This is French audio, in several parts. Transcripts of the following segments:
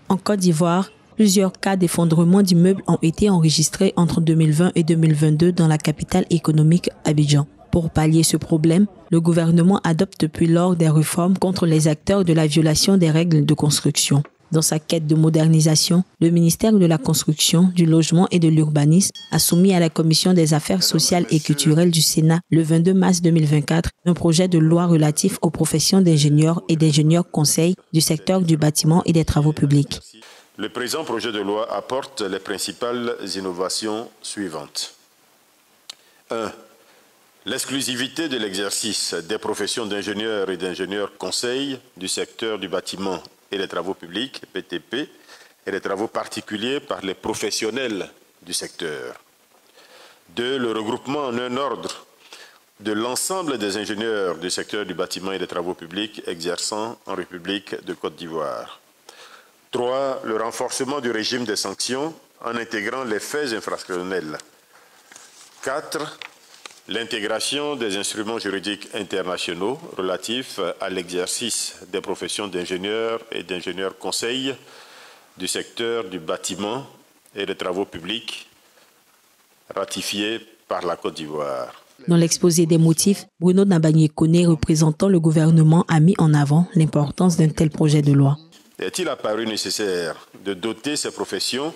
En Côte d'Ivoire, plusieurs cas d'effondrement d'immeubles ont été enregistrés entre 2020 et 2022 dans la capitale économique Abidjan. Pour pallier ce problème, le gouvernement adopte depuis lors des réformes contre les acteurs de la violation des règles de construction. Dans sa quête de modernisation, le ministère de la Construction, du Logement et de l'Urbanisme a soumis à la Commission des Affaires sociales et culturelles du Sénat le 22 mars 2024 un projet de loi relatif aux professions d'ingénieurs et d'ingénieurs conseils du secteur du bâtiment et des travaux publics. Le présent projet de loi apporte les principales innovations suivantes. 1. L'exclusivité de l'exercice des professions d'ingénieurs et d'ingénieurs conseils du secteur du bâtiment et des travaux publics, BTP, et des travaux particuliers par les professionnels du secteur. 2. Le regroupement en un ordre de l'ensemble des ingénieurs du secteur du bâtiment et des travaux publics exerçant en République de Côte d'Ivoire. 3. Le renforcement du régime des sanctions en intégrant les faits infractionnels. 4. L'intégration des instruments juridiques internationaux relatifs à l'exercice des professions d'ingénieurs et d'ingénieurs conseils du secteur du bâtiment et des travaux publics ratifiés par la Côte d'Ivoire. Dans l'exposé des motifs, Bruno Nabagné-Koné, représentant le gouvernement, a mis en avant l'importance d'un tel projet de loi. Est-il apparu nécessaire de doter ces professions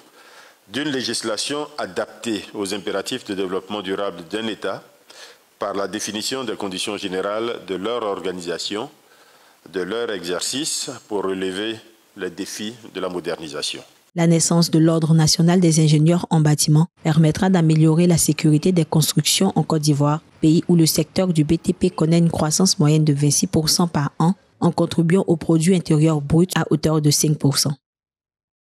d'une législation adaptée aux impératifs de développement durable d'un État par la définition des conditions générales de leur organisation, de leur exercice pour relever les défis de la modernisation. La naissance de l'Ordre national des ingénieurs en bâtiment permettra d'améliorer la sécurité des constructions en Côte d'Ivoire, pays où le secteur du BTP connaît une croissance moyenne de 26% par an, en contribuant au produit intérieur brut à hauteur de 5%.